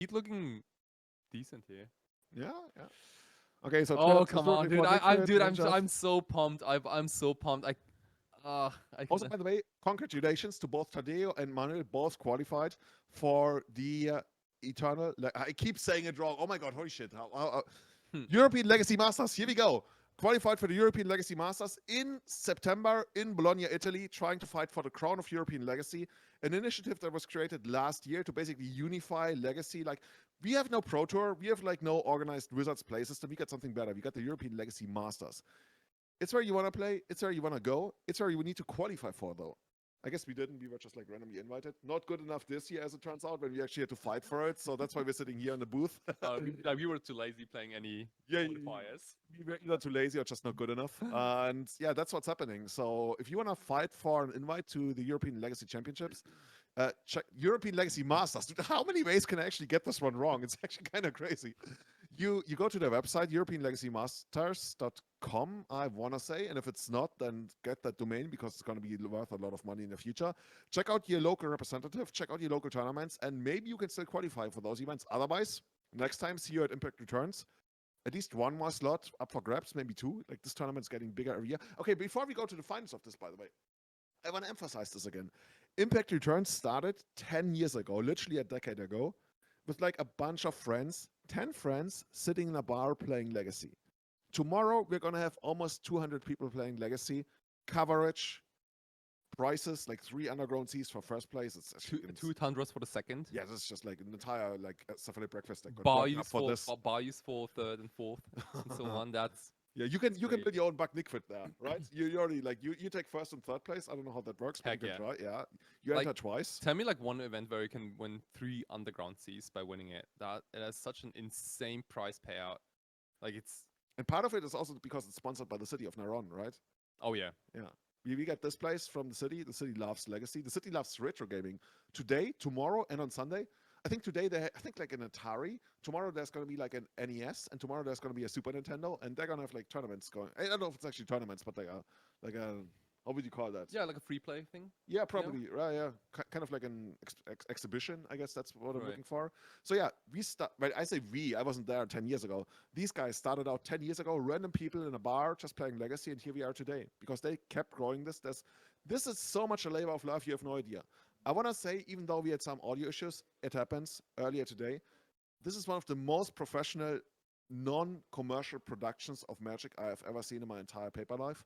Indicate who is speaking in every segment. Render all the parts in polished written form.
Speaker 1: He's looking decent here.
Speaker 2: Yeah, yeah. Okay, so
Speaker 1: Oh,
Speaker 2: Turks
Speaker 1: come on,
Speaker 2: historically
Speaker 1: dude.
Speaker 2: for Liquid,
Speaker 1: I'm
Speaker 2: Ninjas.
Speaker 1: so pumped. I'm so pumped. I
Speaker 2: Also,
Speaker 1: can.
Speaker 2: by the way, congratulations to both Tadeo and Manuel, both qualified for the Eternal. I keep saying it wrong. Oh my god, holy shit. European Legacy Masters. Here we go. Qualified for the European Legacy Masters in September in Bologna, Italy, trying to fight for the crown of European Legacy, an initiative that was created last year to basically unify Legacy. Like, we have no Pro Tour, we have like no organized Wizards play system. We got something better. We got the European Legacy Masters. It's where you want to play. It's where you want to go. It's where you need to qualify for, though. I guess we didn't. We were just like randomly invited. Not good enough this year, as it turns out, when we actually had to fight for it. So that's why we're sitting here in the booth.
Speaker 1: We were too lazy playing any
Speaker 2: Yeah,
Speaker 1: qualifiers.
Speaker 2: we were either too lazy or just not good enough. And yeah, that's what's happening. So if you want to fight for an invite to the European Legacy Championships, check European Legacy Masters. Dude, how many ways can I actually get this one wrong? It's actually kind of crazy. You go to their website, europeanlegacymasters.com, I want to say, and if it's not, then get that domain because it's going to be worth a lot of money in the future. Check out your local representative, check out your local tournaments, and maybe you can still qualify for those events. Otherwise, next time, see you at Impact Returns. At least one more slot up for grabs, maybe two. Like, this tournament's getting bigger every year. Okay, before we go to the finals of this, by the way, I want to emphasize this again. Impact Returns started 10 years ago, literally a decade ago, with like a bunch of friends, 10 friends sitting in a bar playing Legacy. Tomorrow, we're going to have almost 200 people playing Legacy. Coverage, prices, like 3 underground seas for first place. It's
Speaker 1: Two tundras for the second.
Speaker 2: Yeah, this is just like an entire like Safari breakfast that got
Speaker 1: Bayous
Speaker 2: up for this.
Speaker 1: Bayous for third and fourth, and so on. That's
Speaker 2: yeah, you can
Speaker 1: great.
Speaker 2: build your own Buck Nickfit there, right? you already like you take first and third place. I don't know how that works, but
Speaker 1: Heck
Speaker 2: you can
Speaker 1: yeah.
Speaker 2: try. Yeah, you
Speaker 1: Like,
Speaker 2: enter twice.
Speaker 1: Tell me like one event where you can win 3 underground seas by winning it. That it has such an insane prize payout. Like it's
Speaker 2: And part of it is also because it's sponsored by the city of Naron, right?
Speaker 1: oh yeah.
Speaker 2: Yeah. We get this place from the city. The city loves Legacy. The city loves retro gaming. Today, tomorrow, and on Sunday. I think today I think like an Atari. Tomorrow there's going to be like an NES, and tomorrow there's going to be a Super Nintendo, and they're going to have like tournaments going. I don't know if it's actually tournaments, but they are like a, how would you call that?
Speaker 1: Yeah, like a free play thing.
Speaker 2: Yeah, probably. Right, yeah. Kind of like an exhibition, I guess that's what I'm
Speaker 1: Right.
Speaker 2: looking for. So yeah, well, I say we, I wasn't there 10 years ago. These guys started out 10 years ago, random people in a bar just playing Legacy, and here we are today because they kept growing this. This is so much a labor of love, you have no idea. I want to say, even though we had some audio issues, it happens earlier today. This is one of the most professional, non-commercial productions of Magic I have ever seen in my entire paper life.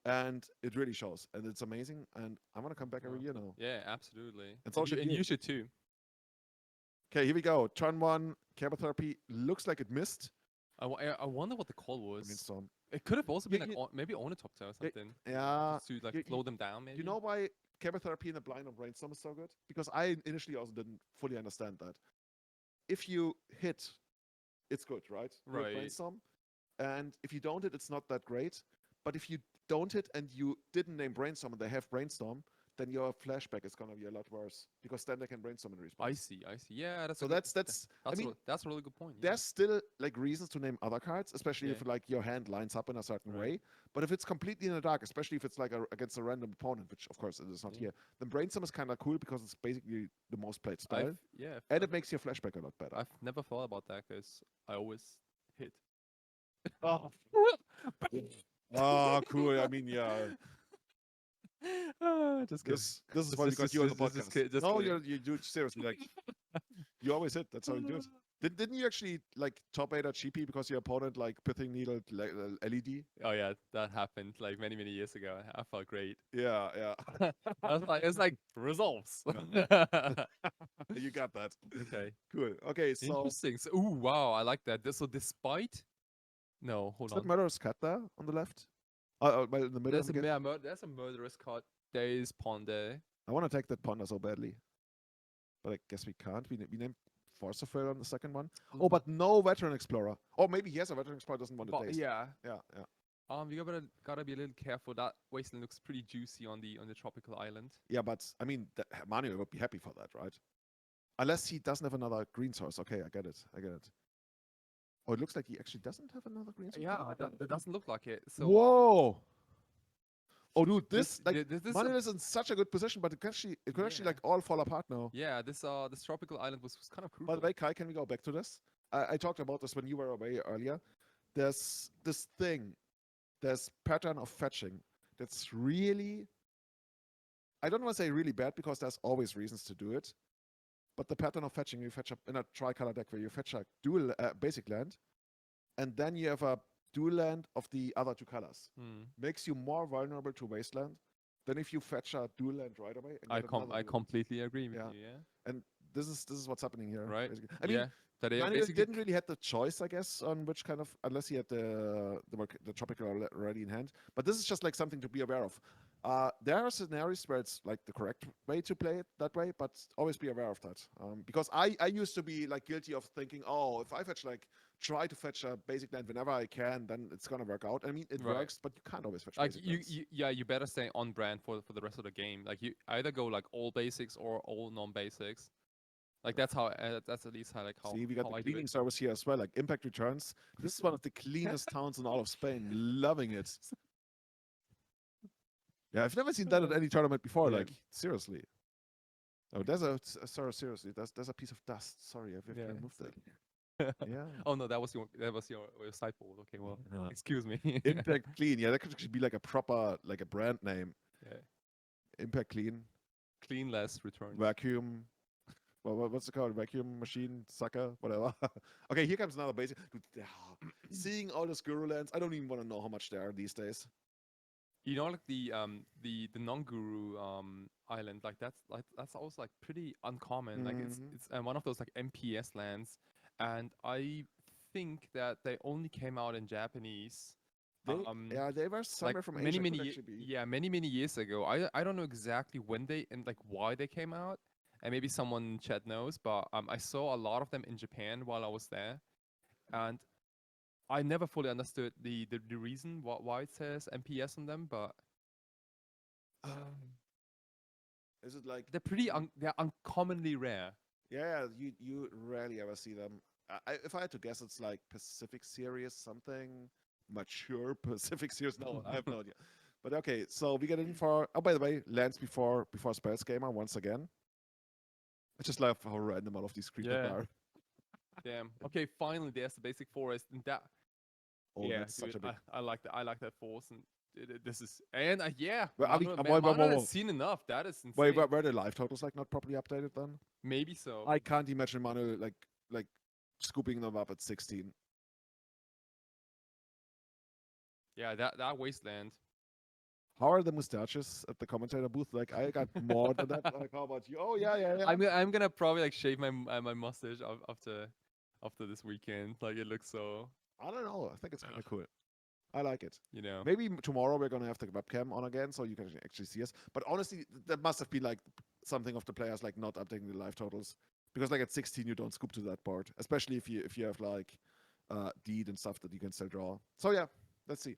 Speaker 2: And it really shows, and it's amazing. And I want to come back every year now.
Speaker 1: Yeah, absolutely.
Speaker 2: And
Speaker 1: you should too.
Speaker 2: Okay, here we go. Turn 1, chemotherapy. Looks like it missed.
Speaker 1: I wonder what the call was.
Speaker 2: Brainstorm.
Speaker 1: It could have also been
Speaker 2: You-
Speaker 1: like maybe Onitopter or something.
Speaker 2: Yeah.
Speaker 1: Just to like slow them down, maybe.
Speaker 2: You know why chemotherapy in the blind on Brainstorm is so good? Because I initially also didn't fully understand that. If you hit, it's good, right? With
Speaker 1: Right.
Speaker 2: Brainstorm. And if you don't hit, it's not that great. But if you don't hit and you didn't name Brainstorm and they have Brainstorm, then your flashback is gonna be a lot worse because then they can brainstorm in response.
Speaker 1: I see. Yeah, that's
Speaker 2: So
Speaker 1: a good-
Speaker 2: that's I mean
Speaker 1: that's a really good point. Yeah.
Speaker 2: there's still like reasons to name other cards, especially
Speaker 1: Yeah.
Speaker 2: if like your hand lines up in a certain
Speaker 1: Right.
Speaker 2: way. But if it's completely in the dark, especially if it's like against a random opponent, which of course it is not
Speaker 1: Yeah.
Speaker 2: here, then Brainstorm is kind of cool because it's basically the most played spell,
Speaker 1: Yeah,
Speaker 2: and it makes your flashback a lot better.
Speaker 1: I've never thought about that because I always hit.
Speaker 2: Oh. Cool. I mean, yeah.
Speaker 1: Just
Speaker 2: This is why we got you on the podcast.
Speaker 1: Just
Speaker 2: No,
Speaker 1: kidding.
Speaker 2: you do it seriously. Like you always hit. That's how you do it. Didn't you actually like top 8 at GP because your opponent like pithing needle LED?
Speaker 1: Oh yeah, that happened like many years ago. I felt great.
Speaker 2: Yeah.
Speaker 1: I was like, it's like results.
Speaker 2: You got that.
Speaker 1: Okay.
Speaker 2: Cool. Okay, so
Speaker 1: Interesting. So, ooh, wow, I like that. So despite, no, hold
Speaker 2: is that
Speaker 1: on.
Speaker 2: Murderous Cat there on the left? Well, in the middle.
Speaker 1: There's a murderous card. There is Pond there.
Speaker 2: I want to take that Ponder so badly, but I guess we can't. We named Force of Will on the second one. Oh, but no Veteran Explorer. Or maybe he has a Veteran Explorer, doesn't want to taste.
Speaker 1: Yeah.
Speaker 2: Yeah.
Speaker 1: You gotta be a little careful. That wasteland looks pretty juicy on the tropical island.
Speaker 2: Yeah, but I mean, Manuel would be happy for that, right? Unless he doesn't have another green source. Okay, I get it. Oh, it looks like he actually doesn't have another green source.
Speaker 1: Yeah, that doesn't look like it. So
Speaker 2: Whoa! Oh, dude, this like
Speaker 1: this
Speaker 2: Manuel is in such a good position, but it could actually
Speaker 1: yeah
Speaker 2: like all fall apart now.
Speaker 1: yeah this tropical island was kind of
Speaker 2: By the
Speaker 1: crucial.
Speaker 2: way, Kai, can we go back to this? I talked about this when you were away earlier. There's this thing, there's pattern of fetching that's really, I don't want to say really bad because there's always reasons to do it, but the pattern of fetching, you fetch up in a tricolor deck where you fetch a dual basic land, and then you have a dual land of the other two colors.
Speaker 1: Hmm.
Speaker 2: Makes you more vulnerable to wasteland than if you fetch a dual land right away and get another
Speaker 1: I
Speaker 2: dual land.
Speaker 1: completely agree with
Speaker 2: Yeah.
Speaker 1: you. Yeah.
Speaker 2: And this is what's happening here.
Speaker 1: Right.
Speaker 2: Basically. I mean,
Speaker 1: Yeah. Tadeo
Speaker 2: Manuel
Speaker 1: basically.
Speaker 2: didn't really have the choice, I guess, on which kind of, unless he had the tropical already in hand. But this is just like something to be aware of. There are scenarios where it's like the correct way to play it that way, but always be aware of that. Because I used to be like guilty of thinking, oh, if I fetch like try to fetch a basic land whenever I can, then it's gonna work out. I mean, it
Speaker 1: Right.
Speaker 2: works, but you can't always fetch
Speaker 1: Like
Speaker 2: basic lands.
Speaker 1: yeah, you better stay on brand for the rest of the game. Like you either go like all basics or all non-basics. Like that's at least how like
Speaker 2: See, we got the
Speaker 1: how I do
Speaker 2: cleaning
Speaker 1: it.
Speaker 2: service here as well, like Impact Returns. This is one of the cleanest towns in all of Spain. Loving it. Yeah, I've never seen that at any tournament before.
Speaker 1: Yeah.
Speaker 2: Like seriously. Oh, sorry, seriously. There's a piece of dust. Sorry, I've
Speaker 1: Yeah.
Speaker 2: to remove that. Yeah.
Speaker 1: Oh no, that was your sideboard. Okay, well,
Speaker 2: Yeah.
Speaker 1: excuse me.
Speaker 2: Impact Clean. Yeah, that could actually be like a proper like a brand name.
Speaker 1: Yeah.
Speaker 2: Impact Clean.
Speaker 1: Clean less returns.
Speaker 2: Vacuum. Well, what's it called? Vacuum machine sucker, whatever. Okay, here comes another basic. Dude, seeing all the Guru lands, I don't even want to know how much they are these days.
Speaker 1: You know, like the non-guru island, like that's also like pretty uncommon. Like it's one of those like MPS lands, and I think that they only came out in Japanese.
Speaker 2: They were somewhere
Speaker 1: Like
Speaker 2: from
Speaker 1: many
Speaker 2: Asia.
Speaker 1: many
Speaker 2: Could actually be.
Speaker 1: yeah many years ago. I don't know exactly when they and like why they came out, and maybe someone in chat knows, but I saw a lot of them in Japan while I was there, and I never fully understood the reason why it says MPS on them, but
Speaker 2: Is it like
Speaker 1: they're they're uncommonly rare.
Speaker 2: yeah? You rarely ever see them. If I had to guess, it's like Pacific Series something mature Pacific Series. No, I have no idea. But okay, so we get in for. Oh, by the way, lands before Spells Gamer once again. I just love how random all of these creatures
Speaker 1: Yeah.
Speaker 2: are.
Speaker 1: Damn. Okay, finally there's the basic forest, and that
Speaker 2: Oh,
Speaker 1: yeah,
Speaker 2: that's such
Speaker 1: dude,
Speaker 2: a big.
Speaker 1: I like that. I like that force, and this is and yeah,
Speaker 2: Well, I mean,
Speaker 1: Manuel has seen enough. That is insane.
Speaker 2: wait, were the live totals like not properly updated then?
Speaker 1: Maybe so.
Speaker 2: I can't imagine Manuel like scooping them up at 16.
Speaker 1: Yeah, that wasteland.
Speaker 2: How are the mustaches at the commentator booth? Like I got more than that. Like how about you? Oh yeah.
Speaker 1: I'm gonna probably like shave my mustache after this weekend. Like it looks so,
Speaker 2: I don't know. I think it's kind of cool. I like it.
Speaker 1: you know.
Speaker 2: Maybe tomorrow we're gonna have the webcam on again, so you can actually see us. But honestly, that must have been like something of the players like not updating the live totals because like at 16 you don't scoop to that part, especially if you have like deed and stuff that you can still draw. So yeah, let's see.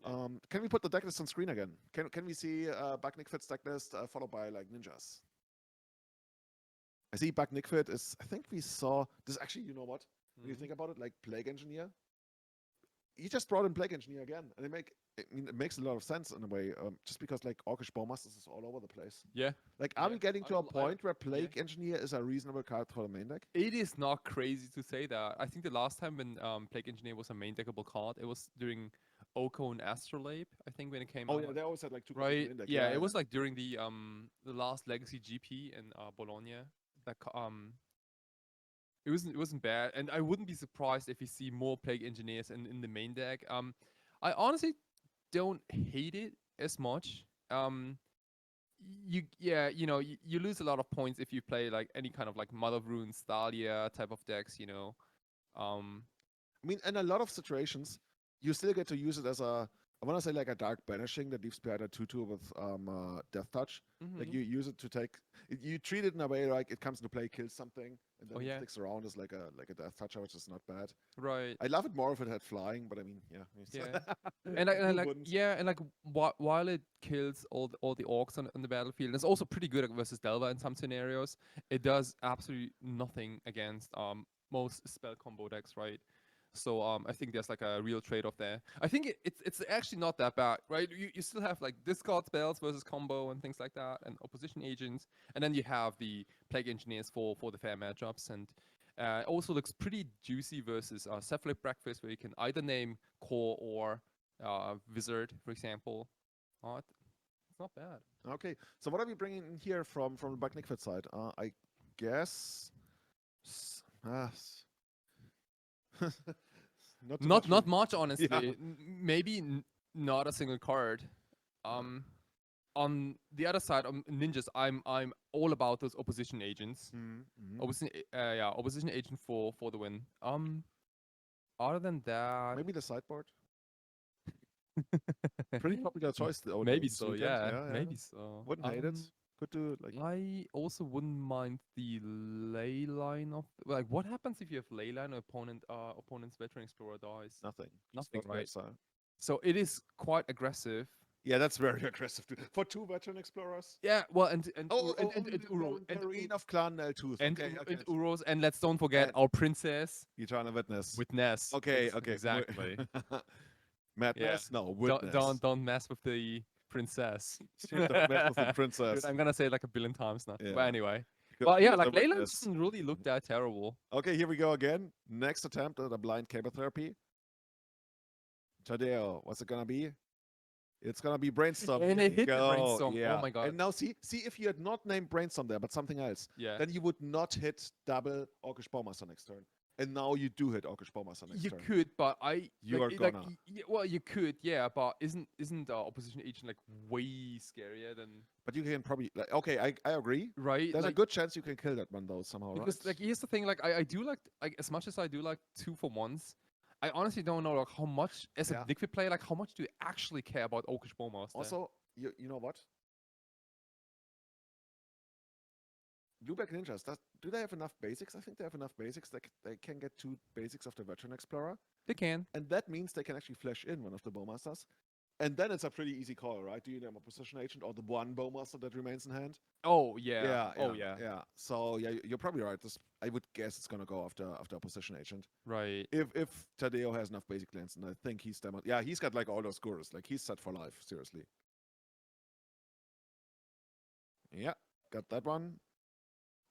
Speaker 1: Yeah.
Speaker 2: Can we put the deck list on screen again? Can we see Buck Nickfit's deck list followed by like ninjas? I see Buck Nickfit is. I think we saw this actually. You know what? When you think about it, like Plague Engineer, he just brought in Plague Engineer again, and it makes a lot of sense in a way, just because like Orcish Bowmasters is all over the place.
Speaker 1: Yeah.
Speaker 2: Like, are we
Speaker 1: Yeah.
Speaker 2: getting to a
Speaker 1: I-
Speaker 2: point where Plague Engineer is a reasonable card for the main deck?
Speaker 1: It is not crazy to say that. I think the last time when Plague Engineer was a main deckable card, it was during Oko and Astrolabe. I think when it came
Speaker 2: Oh
Speaker 1: out.
Speaker 2: yeah, they always had like two copies
Speaker 1: Right.
Speaker 2: in the main deck.
Speaker 1: Yeah, it was like during the last Legacy GP in Bologna. That it wasn't bad, and I wouldn't be surprised if we see more Plague Engineers in the main deck. I honestly don't hate it as much. You lose a lot of points if you play like any kind of like Mother of Runes, Thalia type of decks.
Speaker 2: I mean, in a lot of situations, you still get to use it as a. I want to say like a dark banishing that leaves behind a 2/2 with death touch. Like you use it to take. You treat it in a way like it comes into play, kills something, and then it sticks around as like a death toucher, which is not bad.
Speaker 1: Right.
Speaker 2: I love it more if it had flying, but I mean, yeah.
Speaker 1: Yeah. and like while it kills all the orcs on the battlefield, it's also pretty good versus Delva in some scenarios. It does absolutely nothing against most spell combo decks, right? So I think there's like a real trade-off there. I think it's actually not that bad, right? You still have like discard spells versus combo and things like that, and opposition agents, and then you have the plague engineers for the fair matchups, and it also looks pretty juicy versus Cephalic Breakfast, where you can either name core or wizard, for example. It's not bad.
Speaker 2: Okay, so what are we bringing in here from the Bucknickford side? I guess. Not too much.
Speaker 1: Not much, honestly.
Speaker 2: Yeah.
Speaker 1: Maybe not a single card. On the other side, ninjas, I'm all about those opposition agents. Opposition agent for the win. Other than that,
Speaker 2: Maybe the sideboard. Pretty popular choice.
Speaker 1: maybe so. Yeah, maybe so.
Speaker 2: Wouldn't hate it. Could do like.
Speaker 1: I also wouldn't mind the ley line of like what happens if you have ley line or opponent's veteran explorer dies?
Speaker 2: Nothing.
Speaker 1: Nothing,
Speaker 2: Just
Speaker 1: right?
Speaker 2: so.
Speaker 1: So it is quite aggressive.
Speaker 2: Yeah, that's very aggressive too. For 2 veteran explorers.
Speaker 1: Yeah, well, and
Speaker 2: Uro and Terrain of Clan Tooth.
Speaker 1: and
Speaker 2: Okay.
Speaker 1: Uros, and let's don't forget our princess
Speaker 2: Eternal Witness.
Speaker 1: with Ness.
Speaker 2: Okay.
Speaker 1: Exactly.
Speaker 2: Madness?
Speaker 1: Yeah.
Speaker 2: No, Witness.
Speaker 1: Don't mess with the princess.
Speaker 2: Don't mess with the princess.
Speaker 1: Dude, I'm gonna say it like a billion times now.
Speaker 2: Yeah.
Speaker 1: But anyway.
Speaker 2: Go-
Speaker 1: Well, yeah,
Speaker 2: the
Speaker 1: like Leyland
Speaker 2: Witness.
Speaker 1: doesn't really look that terrible.
Speaker 2: Okay, here we go again. Next attempt at a blind cable therapy. Tadeo, what's it gonna be? It's gonna be Brainstorm.
Speaker 1: And
Speaker 2: Here
Speaker 1: it
Speaker 2: we
Speaker 1: hit the
Speaker 2: go.
Speaker 1: Brainstorm.
Speaker 2: Yeah.
Speaker 1: Oh my god.
Speaker 2: And now see if you had not named Brainstorm there, but something else,
Speaker 1: Yeah.
Speaker 2: then you would not hit double Orcish Bowmaster next turn. And now you do hit Orcish Bowmaster next
Speaker 1: You
Speaker 2: turn.
Speaker 1: could, but
Speaker 2: You
Speaker 1: like,
Speaker 2: are
Speaker 1: like,
Speaker 2: gonna.
Speaker 1: well, you could, yeah, but isn't opposition agent like way scarier than
Speaker 2: But you can probably like okay, I agree.
Speaker 1: right?
Speaker 2: There's
Speaker 1: like,
Speaker 2: a good chance you can kill that one though somehow,
Speaker 1: because
Speaker 2: right?
Speaker 1: like here's the thing, like I do like as much as I do like 2-for-1s, I honestly don't know like how much as
Speaker 2: Yeah.
Speaker 1: a liquid player, like how much do you actually care about Orcish Bowmaster?
Speaker 2: Also, you know what? Blueback Ninjas, do they have enough basics? I think they have enough basics. They can get 2 basics of the Veteran Explorer.
Speaker 1: they can.
Speaker 2: And that means they can actually flash in one of the Bowmasters. And then it's a pretty easy call, right? Do you name a position agent or the one Bowmaster that remains in hand?
Speaker 1: Oh yeah.
Speaker 2: Yeah. So yeah, you're probably right. I would guess it's gonna go after a position agent.
Speaker 1: Right.
Speaker 2: If Tadeo has enough basic lands, and I think he's he's got like all those gurus. Like he's set for life, seriously. Yeah, got that one.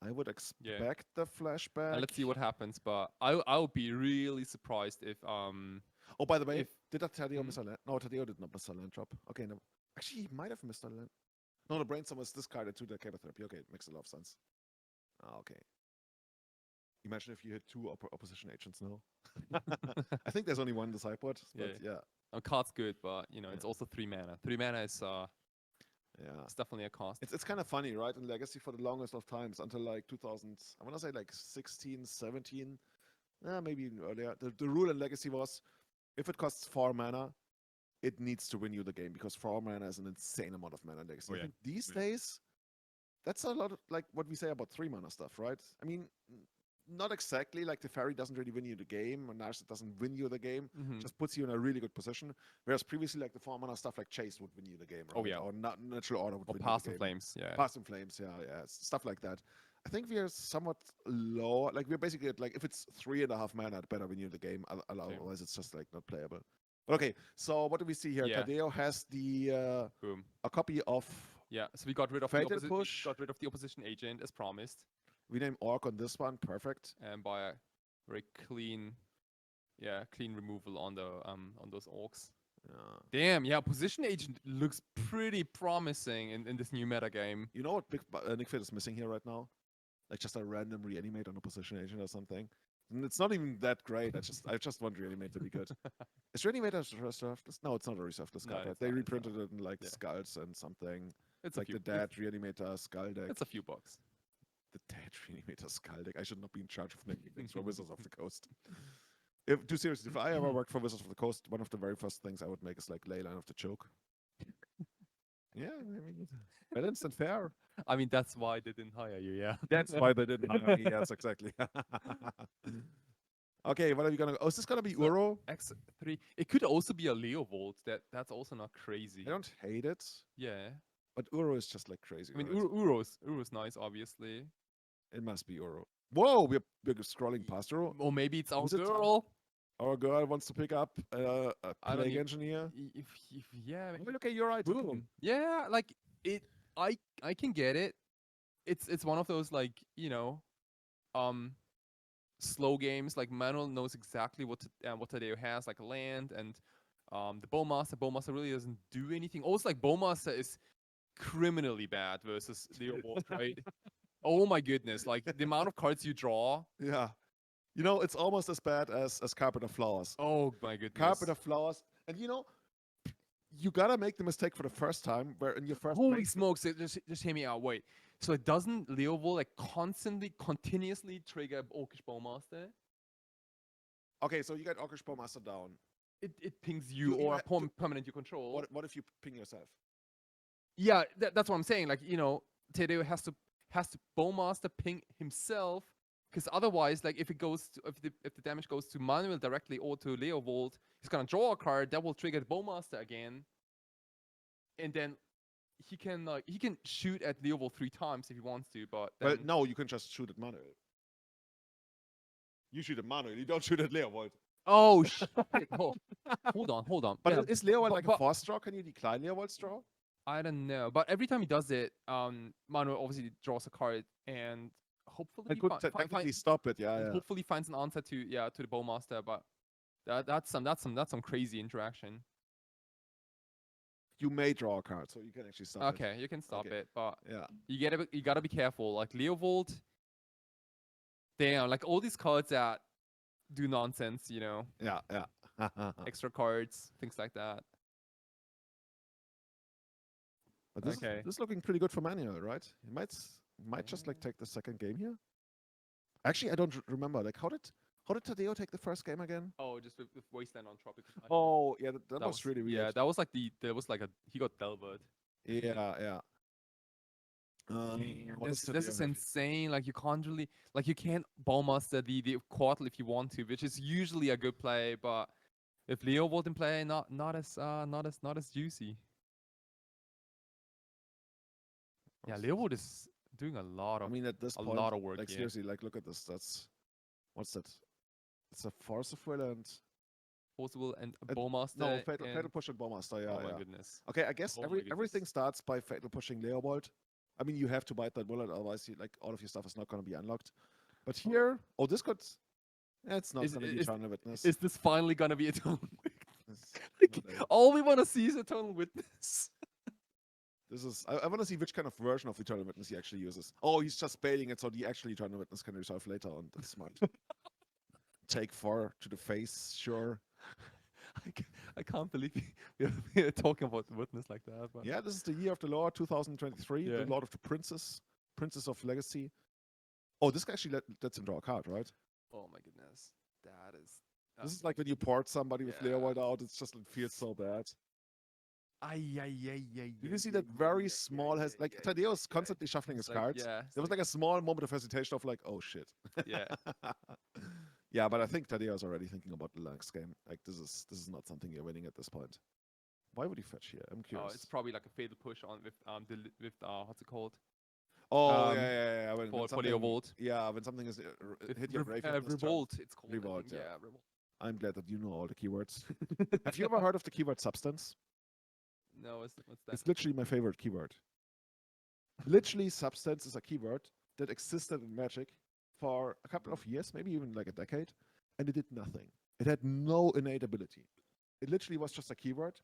Speaker 2: I would expect the flashback.
Speaker 1: And let's see what happens, but I'll be really surprised if
Speaker 2: Oh, by the way,
Speaker 1: if-
Speaker 2: did that Tadeo
Speaker 1: Mhm.
Speaker 2: miss a land? No, Tadeo did not miss a land drop. Okay, no. Actually, he might have missed a land. No, the Brainstorm was discarded to the cable therapy. Okay, it makes a lot of sense. Okay. Imagine if you hit 2 opposition agents now. I think there's only one in the sideboard, but yeah.
Speaker 1: card's good, but you know it's
Speaker 2: Yeah.
Speaker 1: also 3 mana. 3 mana is
Speaker 2: Yeah.
Speaker 1: it's definitely a cost.
Speaker 2: It's kind of funny, right? In Legacy for the longest of times until like 2000, I want to say like 16, 17, maybe even earlier. The rule in Legacy was if it costs 4 mana, it needs to win you the game because 4 mana is an insane amount of mana in Legacy.
Speaker 1: Oh,
Speaker 2: I
Speaker 1: yeah.
Speaker 2: think these days, that's a lot of like what we say about 3 mana stuff, right? I mean, not exactly like the fairy doesn't really win you the game, and Narset doesn't win you the game, just puts you in a really good position. Whereas previously, like the 4 mana stuff like Chase would win you the game, right?
Speaker 1: Oh, yeah.
Speaker 2: Or not Natural Order would
Speaker 1: Or
Speaker 2: win
Speaker 1: Past
Speaker 2: you
Speaker 1: in
Speaker 2: the game.
Speaker 1: Flames, yeah.
Speaker 2: Past in Flames, yeah, stuff like that. I think we are somewhat low. Like we're basically at like if it's 3.5 mana, it better win you the game. Otherwise, it's just like not playable. Okay, so what do we see here?
Speaker 1: Yeah.
Speaker 2: Tadeo has the
Speaker 1: Boom.
Speaker 2: a copy of.
Speaker 1: Yeah, so we got rid of
Speaker 2: Fatal
Speaker 1: the
Speaker 2: Push.
Speaker 1: got rid of the opposition agent as promised,
Speaker 2: We name Orc on this one. Perfect.
Speaker 1: and by a very clean removal on the on those orcs. Damn, yeah, position agent looks pretty promising in this new meta game.
Speaker 2: You know what big Nick Fit is missing here right now? Like just a random reanimate on a position agent or something. And it's not even that great. I just want reanimate to be good. Is reanimate a reserved list? No, it's not a reserved list
Speaker 1: No,
Speaker 2: card. Right?
Speaker 1: it's
Speaker 2: They
Speaker 1: not, it's
Speaker 2: reprinted it in like
Speaker 1: Yeah.
Speaker 2: skulls and something.
Speaker 1: It's
Speaker 2: Like
Speaker 1: a few,
Speaker 2: the dead reanimator skull deck.
Speaker 1: It's a few bucks.
Speaker 2: The dead reanimator skull deck. I should not be in charge of making things for Wizards of the Coast. If too seriously, if I ever worked for Wizards of the Coast, one of the very first things I would make is like Leyline of the Choke. Yeah, I mean, balanced and fair.
Speaker 1: I mean, that's why they didn't hire you, yeah.
Speaker 2: That's why they didn't hire me. Yes, exactly. Okay, what are we gonna? Oh, is this gonna be Uro?
Speaker 1: X3. It could also be a Leo Vault. That's also not crazy.
Speaker 2: I don't hate it,
Speaker 1: Yeah.
Speaker 2: but Uro is just like crazy.
Speaker 1: I mean,
Speaker 2: right?
Speaker 1: Uro's nice, obviously.
Speaker 2: It must be Uro. Whoa, we're scrolling past Uro.
Speaker 1: Or maybe it's our
Speaker 2: Was it-
Speaker 1: girl.
Speaker 2: Our girl wants to pick up a
Speaker 1: I don't
Speaker 2: plague
Speaker 1: even.
Speaker 2: engineer.
Speaker 1: If yeah,
Speaker 2: Oh, okay, you're right.
Speaker 1: boom. Yeah, like it. I can get it. It's one of those like um slow games. Like Manuel knows exactly what Tadeo has, like land and the Bowmaster. Bowmaster really doesn't do anything. Also, like Bowmaster is criminally bad versus Leopold, right? Oh my goodness! Like the amount of cards you draw.
Speaker 2: Yeah. It's almost as bad as Carpet of Flowers.
Speaker 1: Oh my goodness!
Speaker 2: Carpet of Flowers. And you gotta make the mistake for the first time where in your first
Speaker 1: Holy
Speaker 2: make.
Speaker 1: smokes! Just hear me out. Wait. So it doesn't Leopold like constantly, continuously trigger Orcish Bowmaster?
Speaker 2: Okay, so you got Orcish Bowmaster down.
Speaker 1: It pings you
Speaker 2: You
Speaker 1: or a
Speaker 2: you
Speaker 1: permanent you control.
Speaker 2: what if you ping yourself?
Speaker 1: Yeah, that's what I'm saying. Like Tadeo has to Bowmaster ping himself because otherwise, like if if the damage goes to Manuel directly or to Leovold, he's gonna draw a card that will trigger the Bowmaster again, and then he can shoot at Leovold 3 times if he wants to, but
Speaker 2: Well,
Speaker 1: then
Speaker 2: no, you can just shoot at Manuel. You shoot at Manuel. You don't shoot at Leovold.
Speaker 1: oh shit! Oh, hold on.
Speaker 2: But
Speaker 1: Yeah,
Speaker 2: is Leovold
Speaker 1: but,
Speaker 2: like a
Speaker 1: but
Speaker 2: force draw? Can you decline Leovold's draw?
Speaker 1: I don't know. But every time he does it, Manuel obviously draws a card and hopefully
Speaker 2: I could technically stop it. Yeah,
Speaker 1: and
Speaker 2: yeah.
Speaker 1: hopefully finds an answer to the Bowmaster. But that's some crazy interaction.
Speaker 2: You may draw a card, so you can actually stop it.
Speaker 1: Okay, you can stop
Speaker 2: Okay.
Speaker 1: it, but
Speaker 2: Yeah.
Speaker 1: you gotta be careful. Like Leovold, damn, like all these cards that do nonsense,
Speaker 2: Yeah, yeah.
Speaker 1: extra cards, things like that.
Speaker 2: But this
Speaker 1: Okay.
Speaker 2: is looking pretty good for Manuel, right? He might just like
Speaker 1: Yeah.
Speaker 2: take the second game here. Actually, I don't remember. Like, how did Tadeo take the first game again?
Speaker 1: Oh, just with Wasteland on Tropical.
Speaker 2: Oh, yeah, that was really
Speaker 1: yeah,
Speaker 2: weird.
Speaker 1: that was like he got Delbert.
Speaker 2: Yeah, yeah. What does
Speaker 1: This
Speaker 2: Tadeo
Speaker 1: is
Speaker 2: have?
Speaker 1: insane. Like you can't really you can't Bowmaster the Quartal if you want to, which is usually a good play, but if Leovold in play, not as juicy. Yeah, Leovold is doing a lot
Speaker 2: I
Speaker 1: of
Speaker 2: mean, at this
Speaker 1: a
Speaker 2: point,
Speaker 1: lot of work
Speaker 2: like
Speaker 1: here.
Speaker 2: seriously, like look at this. What's that? It's a Force of Will and
Speaker 1: Possible and Bowmaster.
Speaker 2: no, Fatal,
Speaker 1: and,
Speaker 2: Fatal Push and Bowmaster. Yeah,
Speaker 1: oh my
Speaker 2: yeah.
Speaker 1: goodness.
Speaker 2: Okay, I guess
Speaker 1: Oh my
Speaker 2: everything
Speaker 1: goodness.
Speaker 2: starts by Fatal Pushing Leopold. I mean, you have to bite that bullet, otherwise, like all of your stuff is not going to be unlocked. But here, this could. It's not
Speaker 1: Is,
Speaker 2: going to be
Speaker 1: is,
Speaker 2: Eternal Witness.
Speaker 1: is this finally gonna be Eternal
Speaker 2: It's-
Speaker 1: Witness? All we wanna see is Eternal Witness.
Speaker 2: This is. I want to see which kind of version of Eternal Witness he actually uses. Oh, he's just bailing it so the actual Eternal Witness can resolve later on. That's smart. Take 4 to the face, sure.
Speaker 1: I can't believe we're talking about the Witness like that. But
Speaker 2: Yeah, this is the year of the Lord, 2023.
Speaker 1: Yeah.
Speaker 2: The Lord of the Princess of Legacy. Oh, this actually lets him draw a card, right?
Speaker 1: oh my goodness, that is.
Speaker 2: This is like when you port somebody with
Speaker 1: Yeah.
Speaker 2: Leovold out, it feels so bad.
Speaker 1: Did
Speaker 2: Did you see that very small has like Tadeo's constantly shuffling his cards?
Speaker 1: Yeah,
Speaker 2: There was like a small moment of hesitation of like, oh shit.
Speaker 1: yeah.
Speaker 2: Yeah, but I think Tadeo is already thinking about the next game. Like this is not something you're winning at this point. Why would he fetch here? I'm
Speaker 1: Oh,
Speaker 2: curious.
Speaker 1: it's probably like a fatal push on with what's it called?
Speaker 2: Oh
Speaker 1: um,
Speaker 2: yeah.
Speaker 1: for
Speaker 2: something,
Speaker 1: Leovold.
Speaker 2: yeah, when something is hit your grave.
Speaker 1: Revolt, it's called. I
Speaker 2: Revolt,
Speaker 1: think.
Speaker 2: yeah.
Speaker 1: Yeah, Revolt.
Speaker 2: I'm glad that you know all the keywords. Have you ever heard of the keyword substance?
Speaker 1: No, what's that?
Speaker 2: It's literally my favorite keyword. Literally, substance is a keyword that existed in Magic for a couple of years, maybe even like a decade, and it did nothing. It had no innate ability. It literally was just a keyword.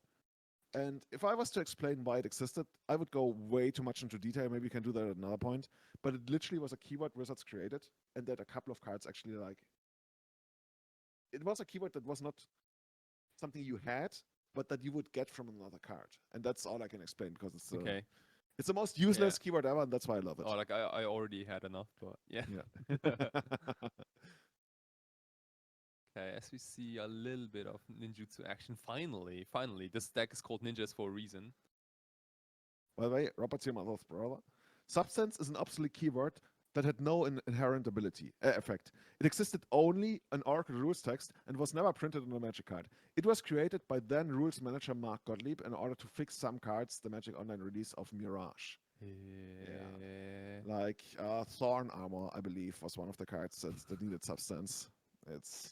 Speaker 2: And if I was to explain why it existed, I would go way too much into detail. Maybe we can do that at another point. But it literally was a keyword Wizards created, and that a couple of cards actually like. It was a keyword that was not something you had, but that you would get from another card. And that's all I can explain because it's
Speaker 1: Okay.
Speaker 2: it's the most useless keyword ever, and that's why I love it.
Speaker 1: Oh, like I already had enough, but yeah.
Speaker 2: Yeah.
Speaker 1: Okay, as we see a little bit of ninjutsu action. Finally, this deck is called Ninjas for a reason.
Speaker 2: By the way, Robert's your mother's brother. Substance is an obsolete keyword that had no inherent effect. It existed only in Oracle rules text and was never printed on a Magic card. It was created by then rules manager Mark Gottlieb in order to fix some cards, the Magic Online release of Mirage. Like Thorn Armor, I believe, was one of the cards that needed substance. It's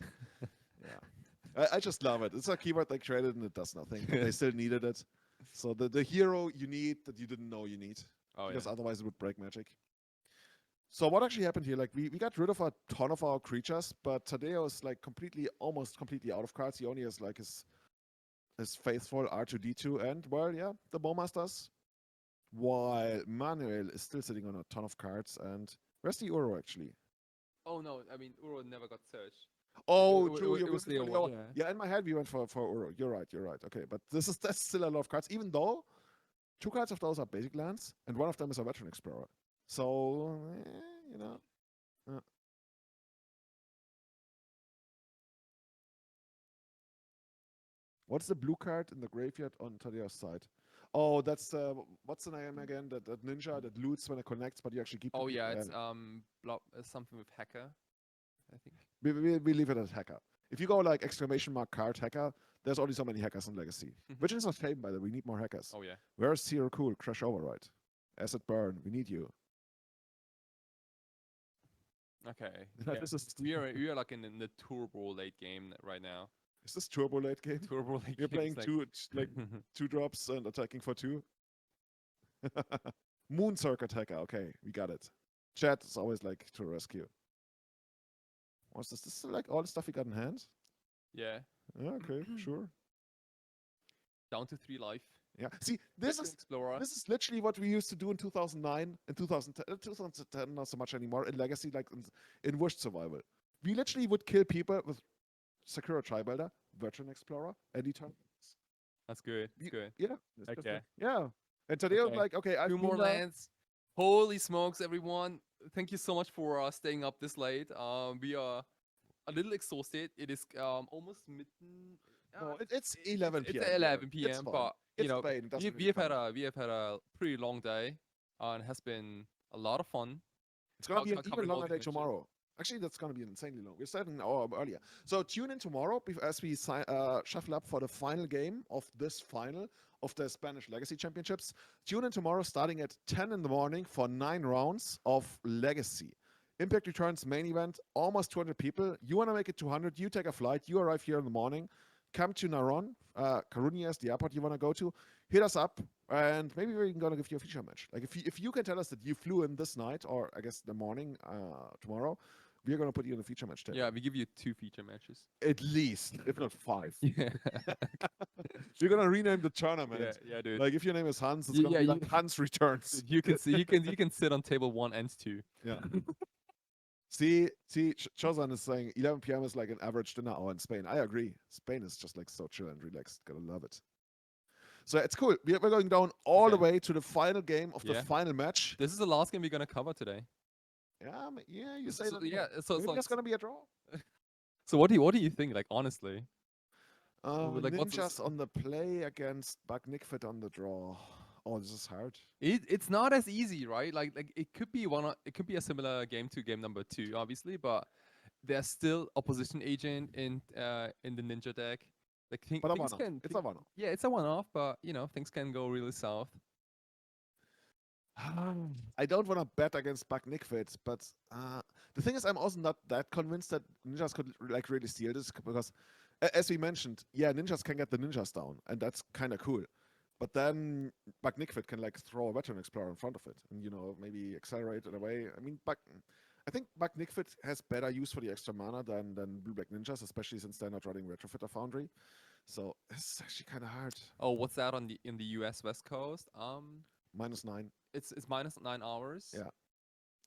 Speaker 2: yeah. I just love it. It's a keyword they created and it does nothing, but they still needed it. So the hero you need that you didn't know you need,
Speaker 1: Oh
Speaker 2: because
Speaker 1: yeah.
Speaker 2: otherwise it would break Magic. So what actually happened here? Like we got rid of a ton of our creatures, but Tadeo is like almost completely out of cards. He only has like his faithful R2D2 and well, yeah, the Bowmasters. While Manuel is still sitting on a ton of cards and where's the Uro actually?
Speaker 1: Oh no, I mean Uro never got searched.
Speaker 2: Oh, true.
Speaker 1: It was the one. Yeah.
Speaker 2: Yeah, in my head we went for Uro. You're right. You're right. Okay, but that's still a lot of cards, even though two cards of those are basic lands, and one of them is a Veteran Explorer. So, you know. Uh, what's the blue card in the graveyard on Tadeo's side? Oh, that's what's the name again? That ninja that loots when it connects, but you actually keep.
Speaker 1: Oh yeah, it's something with hacker, I think.
Speaker 2: We leave it at hacker. If you go like exclamation mark card hacker, there's only so many hackers in Legacy, which is a shame by the way. We need more hackers.
Speaker 1: Oh yeah.
Speaker 2: Where's Zero Cool? Crush Override. Acid Burn. We need you.
Speaker 1: Okay.
Speaker 2: Yeah,
Speaker 1: Yeah. We are like in the turbo late game right now.
Speaker 2: Is this turbo late game?
Speaker 1: Turbo late
Speaker 2: You're
Speaker 1: game.
Speaker 2: playing two drops and attacking for 2. Moon Circuit Hacker. Okay, we got it. Chat is always like to rescue. What's this? This is like all the stuff we got in hand?
Speaker 1: Yeah.
Speaker 2: Yeah, okay, sure.
Speaker 1: Down to 3 life.
Speaker 2: Yeah. See, this is literally what we used to do in 2009 and 2010. 2010 not so much anymore in Legacy, like in Wished Survival. We literally would kill people with Sakura Tribuilder, Veteran Explorer, and Eternal.
Speaker 1: That's good. That's good.
Speaker 2: Yeah.
Speaker 1: Okay.
Speaker 2: Like, yeah. And today was like, okay, I've
Speaker 1: 2 more lands. Holy smokes, everyone! Thank you so much for staying up this late. We are a little exhausted. It is almost midnight.
Speaker 2: No, it's 11 p.m.
Speaker 1: It's 11 p.m. But you know, we have had a pretty long day, and it has been a lot of fun.
Speaker 2: It's gonna be an even longer day tomorrow. Actually, that's gonna be insanely long. We're starting an hour earlier. So tune in tomorrow as we shuffle up for the final game of this final of the Spanish Legacy Championships. Tune in tomorrow starting at 10 in the morning for 9 rounds of Legacy. Impact Returns main event, almost 200 people. You want to make it 200, you take a flight, you arrive here in the morning, come to Naron, Carunia is the airport you want to go to, hit us up, and maybe we're going to give you a feature match. Like if you can tell us that you flew in this night, or I guess the morning tomorrow, we're going to put you in a feature match.
Speaker 1: Yeah, we give you 2 feature matches.
Speaker 2: At least, if not 5.
Speaker 1: Yeah.
Speaker 2: We're going to rename the tournament.
Speaker 1: Yeah, dude.
Speaker 2: Like if your name is Hans, it's going to be like Hans Returns.
Speaker 1: You can see, you can sit on table 1 and 2.
Speaker 2: Yeah. See, Chozan is saying 11 p.m. is like an average dinner hour in Spain. I agree. Spain is just like so chill and relaxed. Gotta love it. So it's cool. We're going down all the way to the final game of the final match.
Speaker 1: This is the last game we're gonna cover today.
Speaker 2: Yeah, you say that.
Speaker 1: Yeah, so it's
Speaker 2: like, it's gonna be a draw.
Speaker 1: So what do you think? Like honestly,
Speaker 2: like ninjas on the play against Bagnikfit on the draw. Oh, this is hard.
Speaker 1: It's not as easy, right? Like it could be it could be a similar game to game number 2, obviously, but there's still opposition agent in the ninja deck. Like
Speaker 2: it's a one-off.
Speaker 1: Yeah, it's a one-off, but you know things can go really south.
Speaker 2: I don't want to bet against Bagnikfit, but the thing is, I'm also not that convinced that ninjas could like really steal this because, as we mentioned, yeah, ninjas can get the ninjas down, and that's kind of cool. But then Bagnikfit can like throw a Veteran Explorer in front of it, and maybe accelerate it away. I mean, I think Bagnikfit has better use for the extra mana than Blue Black Ninjas, especially since they're not running Retrofitter Foundry. So it's actually kind of hard.
Speaker 1: Oh, what's that in the US West Coast?
Speaker 2: -9.
Speaker 1: It's -9 hours.
Speaker 2: Yeah.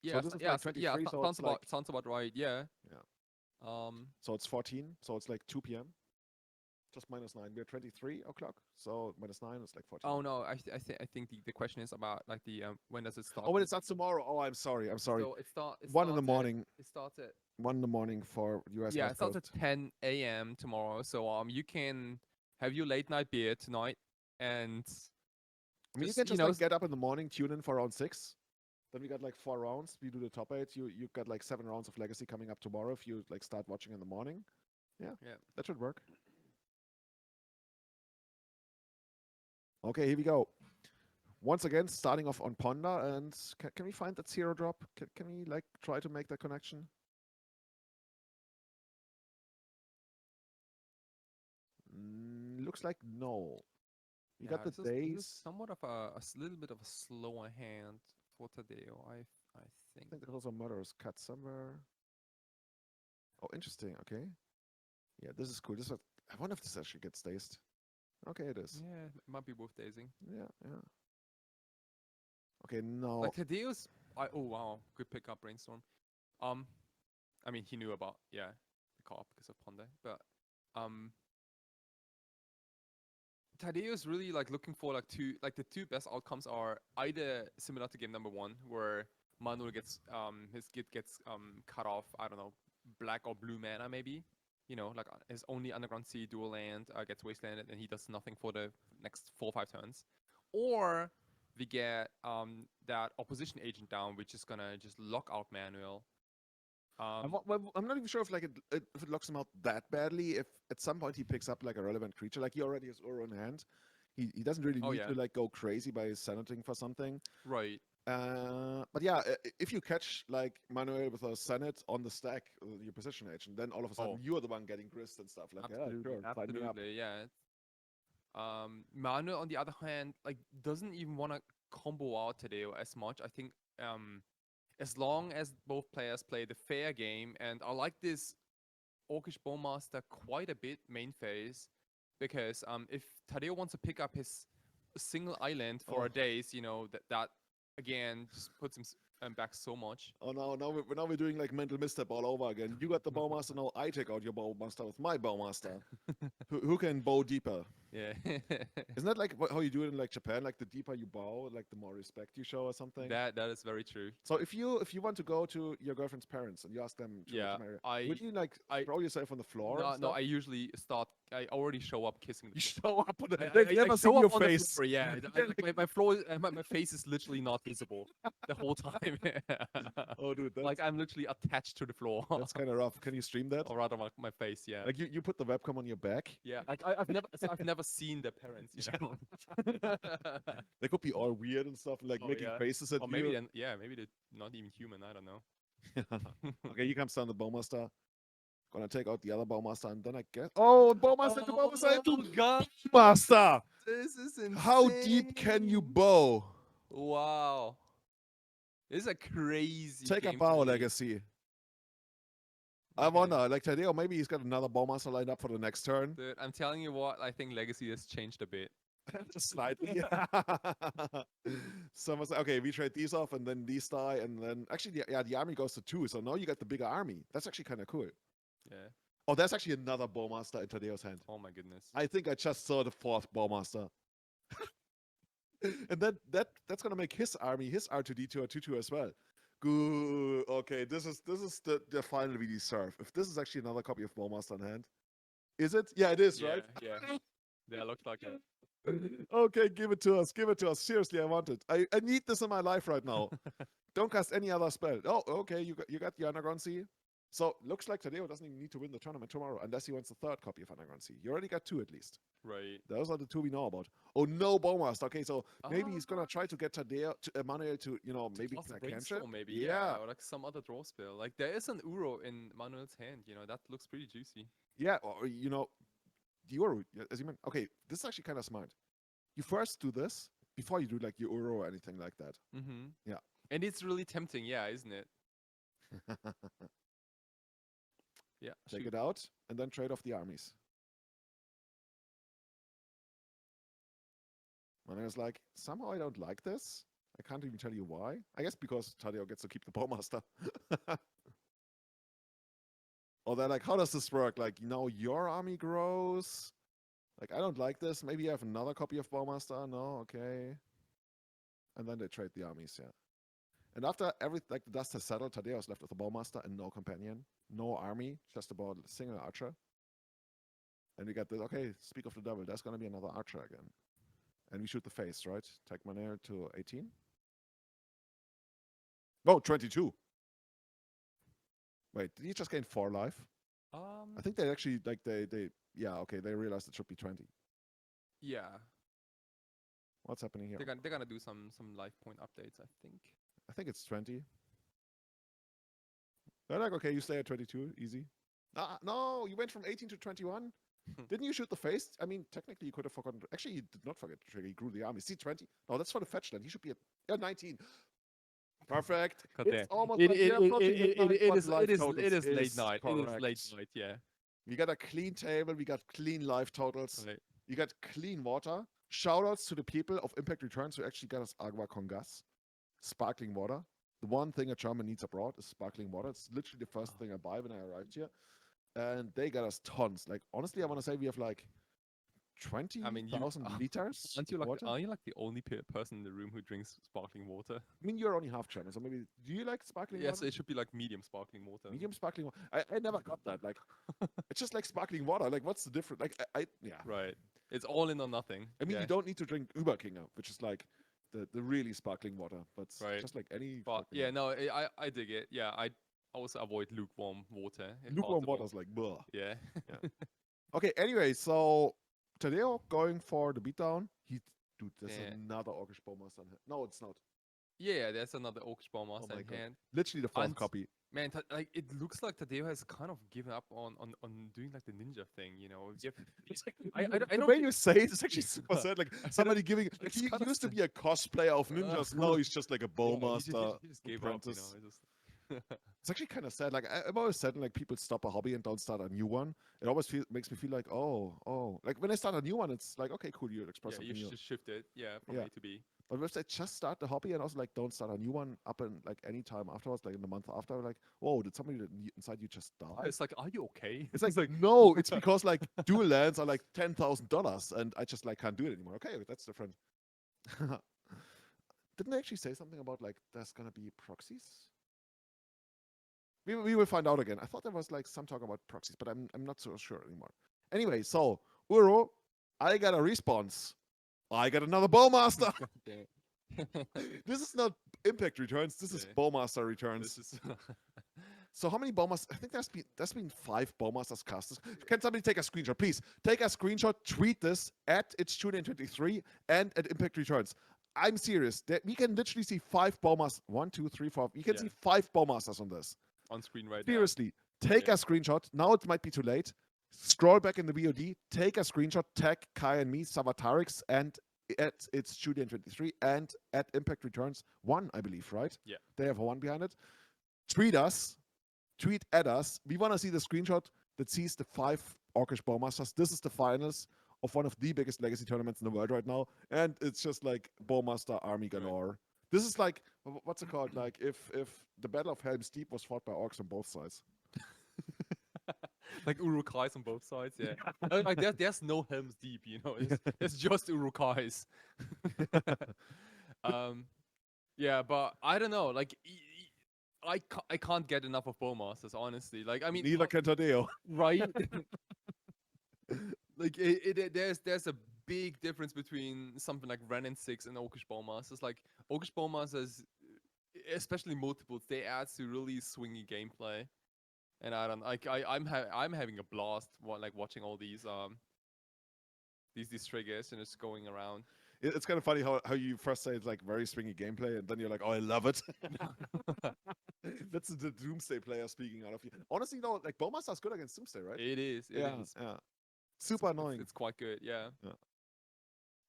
Speaker 1: Yeah.
Speaker 2: So
Speaker 1: Sounds about right. Yeah.
Speaker 2: Yeah. So it's 14. So it's like 2 p.m. Just -9. We're 23 o'clock. So -9 is like 14.
Speaker 1: Oh no, I think the question is about like the when does it start?
Speaker 2: Oh, when it starts tomorrow. Oh, I'm sorry.
Speaker 1: So it
Speaker 2: 1 in the morning.
Speaker 1: It starts at
Speaker 2: 1 in the morning for US.
Speaker 1: Yeah, it starts at 10 a.m. tomorrow. So you can have your late night beer tonight, and
Speaker 2: I mean, you can just like get up in the morning, tune in for round 6. Then we got like 4 rounds. We do the top 8. You got like 7 rounds of Legacy coming up tomorrow if you like start watching in the morning. Yeah, that should work. Okay, here we go. Once again, starting off on Ponder, and can we find that 0 drop? Can we like try to make that connection? looks like no. You
Speaker 1: Yeah,
Speaker 2: got the
Speaker 1: this is
Speaker 2: days.
Speaker 1: somewhat of a little bit of a slower hand for Tadeo, I
Speaker 2: I
Speaker 1: think.
Speaker 2: think there's also a murderous cut somewhere. Oh, interesting. Okay. Yeah, this is cool. I wonder if this actually gets dazed. Okay, it is.
Speaker 1: Yeah, it might be worth dazing.
Speaker 2: Yeah, yeah. Okay, now
Speaker 1: Like Tadeo's, oh wow, good pickup, Brainstorm. Um, I mean he knew about the co-op because of Ponde, but um, Tadeo's really like looking for the two best outcomes are either similar to game number one where Manuel gets his git gets cut off, I don't know, black or blue mana maybe. You know, like his only underground sea dual land gets wastelanded and he does nothing for the next 4 or 5 turns. Or we get that opposition agent down, which is gonna just lock out Manuel.
Speaker 2: I'm not even sure if if it locks him out that badly. If at some point he picks up like a relevant creature, like he already has Uro in hand, he doesn't really
Speaker 1: Oh
Speaker 2: need
Speaker 1: yeah,
Speaker 2: to like go crazy by senating for something.
Speaker 1: right.
Speaker 2: But yeah, if you catch like Manuel with a Senate on the stack, your position agent, then all of a sudden
Speaker 1: Oh,
Speaker 2: you're the one getting grist and stuff. Like, yeah,
Speaker 1: absolutely,
Speaker 2: sure, sign me up.
Speaker 1: absolutely, yeah. Manuel, on the other hand, like doesn't even want to combo out Tadeo as much. I think as long as both players play the fair game, and I like this Orcish Bowmaster quite a bit main phase, because if Tadeo wants to pick up his single island for
Speaker 2: Oh,
Speaker 1: a days, you know that again just puts him back so much.
Speaker 2: oh no, now we're doing like mental misstep all over again. You got the Bowmaster, now I take out your Bowmaster with my Bowmaster. Who can bow deeper?
Speaker 1: Yeah.
Speaker 2: Isn't that like how you do it in like Japan? Like the deeper you bow, like the more respect you show or something.
Speaker 1: That is very true.
Speaker 2: So if you want to go to your girlfriend's parents and you ask them
Speaker 1: Yeah,
Speaker 2: to marry,
Speaker 1: I
Speaker 2: would you like
Speaker 1: I
Speaker 2: throw yourself on the floor and
Speaker 1: no,
Speaker 2: stuff?
Speaker 1: I usually start. I already show up kissing the
Speaker 2: You
Speaker 1: floor.
Speaker 2: show up on the.
Speaker 1: I,
Speaker 2: They've
Speaker 1: I
Speaker 2: never
Speaker 1: show
Speaker 2: seen
Speaker 1: up
Speaker 2: your
Speaker 1: on the
Speaker 2: face.
Speaker 1: floor. Yeah, my floor, my face is literally not visible the whole time.
Speaker 2: Oh, dude,
Speaker 1: Like I'm literally attached to the floor,
Speaker 2: that's kind of rough. Can you stream that?
Speaker 1: or rather my face. Yeah,
Speaker 2: Like you put the webcam on your back.
Speaker 1: yeah. Like I've never seen the parents. You know.
Speaker 2: They could be all weird and stuff, like
Speaker 1: Oh
Speaker 2: making
Speaker 1: yeah.
Speaker 2: faces at
Speaker 1: Or maybe
Speaker 2: you.
Speaker 1: then maybe they're not even human. I don't know.
Speaker 2: Okay, here comes down the Bowmaster. Gonna take out the other Bowmaster, and then I guess. Oh, Bowmaster to Bowmaster into
Speaker 1: God,
Speaker 2: Bowmaster!
Speaker 1: this is insane.
Speaker 2: How deep can you bow?
Speaker 1: Wow. This is a crazy
Speaker 2: Take a
Speaker 1: game
Speaker 2: bow
Speaker 1: to me.
Speaker 2: legacy. I
Speaker 1: Okay.
Speaker 2: wonder, like Tadeo, maybe he's got another Bowmaster lined up for the next turn.
Speaker 1: Dude, I'm telling you what, I think Legacy has changed a bit.
Speaker 2: Just slightly. Someone's like, okay, we trade these off, and then these die, and then actually, the army goes to 2. So now you got the bigger army. That's actually kind of cool.
Speaker 1: Yeah.
Speaker 2: Oh, there's actually another Bowmaster in Tadeo's hand.
Speaker 1: Oh my goodness.
Speaker 2: I think I just saw the 4th Bowmaster. And that's gonna make his army, his R2D2 or 2-2 as well. Good. Okay, this is the final we deserve. If this is actually another copy of Bowmaster in hand. Is it? Yeah, it is,
Speaker 1: Yeah,
Speaker 2: right?
Speaker 1: yeah. Yeah, looks like it.
Speaker 2: Okay, give it to us. Give it to us. Seriously, I want it. I need this in my life right now. Don't cast any other spell. Oh, okay, you got the Underground Sea. So looks like Tadeo doesn't even need to win the tournament tomorrow unless he wants the 3rd copy of Underground Sea. You already got 2 at least.
Speaker 1: Right.
Speaker 2: Those are the 2 we know about. Oh no, Bowmaster. Okay, so maybe he's gonna try to get Tadeo, Manuel to maybe
Speaker 1: Plus a
Speaker 2: cantrip.
Speaker 1: brainstorm, maybe.
Speaker 2: Yeah,
Speaker 1: Or like some other draw spell. Like there is an Uro in Manuel's hand. You know that looks pretty juicy.
Speaker 2: yeah. Or the Uro, as you meant. Okay, this is actually kind of smart. You first do this before you do like your Uro or anything like that.
Speaker 1: Mm-hmm.
Speaker 2: Yeah.
Speaker 1: And it's really tempting, yeah, isn't it? Yeah.
Speaker 2: Take
Speaker 1: Shoot.
Speaker 2: it out and then trade off the armies. And I was like, somehow I don't like this. I can't even tell you why. I guess because Tadeo gets to keep the Bowmaster. Or they're like, how does this work? Like, your army grows. Like, I don't like this. Maybe you have another copy of Bowmaster. No, okay. And then they trade the armies, yeah. And after the dust has settled, Tadeo is left with a Bowmaster and no companion, no army, just about a single archer. And we got this, okay, speak of the devil, there's going to be another archer again. And we shoot the face, right? Take Manuel to 18. Oh, 22. Wait, did he just gain 4 life? I think they actually, yeah, okay, they realized it should be 20.
Speaker 1: Yeah.
Speaker 2: What's happening here?
Speaker 1: They're gonna do some life point updates, I think.
Speaker 2: I think it's 20. They're like, okay, you stay at 22, easy. No, you went from 18 to 21? Didn't you shoot the face? I mean, technically, you could have forgotten. Actually, he did not forget the trigger. He grew the army. C20. No, that's for the fetch land. He should be at 19. Perfect.
Speaker 1: God
Speaker 2: It's
Speaker 1: damn.
Speaker 2: almost like we're approaching midnight, but life totals
Speaker 1: it is late
Speaker 2: is
Speaker 1: night. It is late
Speaker 2: correct.
Speaker 1: night. Yeah.
Speaker 2: We got a clean table. We got clean life totals.
Speaker 1: Right.
Speaker 2: We got clean water. Shoutouts to the people of Impact Returns who actually got us agua con gas, sparkling water. The one thing a German needs abroad is sparkling water. It's literally the first thing I buy when I arrived here. And they got us tons. Like, honestly, I want to say we have like
Speaker 1: I mean,
Speaker 2: 20,000 liters
Speaker 1: aren't you
Speaker 2: of
Speaker 1: like
Speaker 2: water.
Speaker 1: are you like the only person in the room who drinks sparkling water?
Speaker 2: I mean, you're only half German, so maybe do you like sparkling
Speaker 1: Yes,
Speaker 2: water?
Speaker 1: it should be like medium sparkling water.
Speaker 2: Medium sparkling water. I never got that. Like, it's just like sparkling water. Like, what's the difference? Like, yeah.
Speaker 1: Right. It's all in or nothing.
Speaker 2: I mean,
Speaker 1: yeah.
Speaker 2: you don't need to drink Überkinger, which is like the really sparkling water, but
Speaker 1: Right.
Speaker 2: just like any.
Speaker 1: But
Speaker 2: fucking
Speaker 1: yeah, no, I dig it. Yeah, I also avoid lukewarm water. If
Speaker 2: lukewarm
Speaker 1: possible.
Speaker 2: water's like, blah.
Speaker 1: Yeah.
Speaker 2: Okay. Anyway, so Tadeo going for the beatdown. Dude, there's
Speaker 1: Yeah.
Speaker 2: another Orcish Bowmaster on hand. No, it's not.
Speaker 1: Yeah, there's another Orcish Bowmaster
Speaker 2: my
Speaker 1: in
Speaker 2: God.
Speaker 1: hand.
Speaker 2: Literally the fourth
Speaker 1: And-
Speaker 2: copy.
Speaker 1: Man, like it looks like Tadeo has kind of given up on doing like the ninja thing, you know. I
Speaker 2: The
Speaker 1: don't
Speaker 2: way
Speaker 1: thi-
Speaker 2: you say it is actually super sad. Like somebody giving. Like,
Speaker 1: it's
Speaker 2: he
Speaker 1: kinda
Speaker 2: used to
Speaker 1: sad.
Speaker 2: be a cosplayer of ninjas. Now he's just like a
Speaker 1: yeah,
Speaker 2: bowmaster.
Speaker 1: he just gave up, you
Speaker 2: apprentice.
Speaker 1: know. It just
Speaker 2: It's actually kind of sad. Like I've always said, like people stop a hobby and don't start a new one. It always makes me feel like, oh. Like when I start a new one, it's like, okay, cool, you express
Speaker 1: yeah,
Speaker 2: something
Speaker 1: you should
Speaker 2: new.
Speaker 1: just shift it, yeah, from
Speaker 2: Yeah.
Speaker 1: A to B.
Speaker 2: But if I just start the hobby and also like don't start a new one up in like any time afterwards, like in the month after, like, whoa, did somebody inside you just die?
Speaker 1: It's like, are you okay?
Speaker 2: It's like no, it's because like dual lands are like $10,000 and I just like can't do it anymore. Okay, that's different. Didn't I actually say something about like there's gonna be proxies? We will find out again. I thought there was like some talk about proxies, but I'm not so sure anymore. Anyway, so Uro, I got a response. I got another Bowmaster. This is not Impact Returns. This is
Speaker 1: Yeah.
Speaker 2: Bowmaster Returns.
Speaker 1: This is
Speaker 2: So how many Bowmasters? I think there's been 5 Bowmasters cast. Can somebody take a screenshot, please? Take a screenshot, tweet this at it's TuneIn23 and at Impact Returns. I'm serious. We can literally see 5 Bowmasters. 1, 2, 3, 4. You can
Speaker 1: Yeah.
Speaker 2: see 5 Bowmasters on this.
Speaker 1: on screen right
Speaker 2: Seriously, take
Speaker 1: Yeah.
Speaker 2: a screenshot. Now it might be too late. Scroll back in the VOD, take a screenshot, tag Kai and me, Savatarix, and at it's Julian23 and at Impact Returns 1, I believe, right?
Speaker 1: Yeah.
Speaker 2: They have a 1 behind it. Tweet us, tweet at us. We want to see the screenshot that sees the 5 Orcish Bowmasters. This is the finals of one of the biggest legacy tournaments in the world right now. And it's just like Bowmaster Army galore. This is like, what's it called? Like if the Battle of Helm's Deep was fought by orcs on both sides.
Speaker 1: now. Like Urukais on both sides, yeah. Like there's no Helm's Deep, you know. It's just Urukais. Yeah, but I don't know. Like I can't get enough of Bowmasters, honestly. Like I mean,
Speaker 2: Neither can Tadeo.
Speaker 1: right? Like there's a big difference between something like Ren and 6 and Orcish Bowmasters. Like Orcish Bowmasters, especially multiples, they add to really swingy gameplay. And I don't like I'm having a blast like watching all these triggers and just going around.
Speaker 2: It's kind of funny how you first say it's like very swingy gameplay, and then you're like, oh, I love it. That's the Doomsday player speaking out of you. Honestly, no, like Bowmaster's good against Doomsday, right?
Speaker 1: It is. It is.
Speaker 2: Yeah. Super annoying.
Speaker 1: It's quite good, yeah.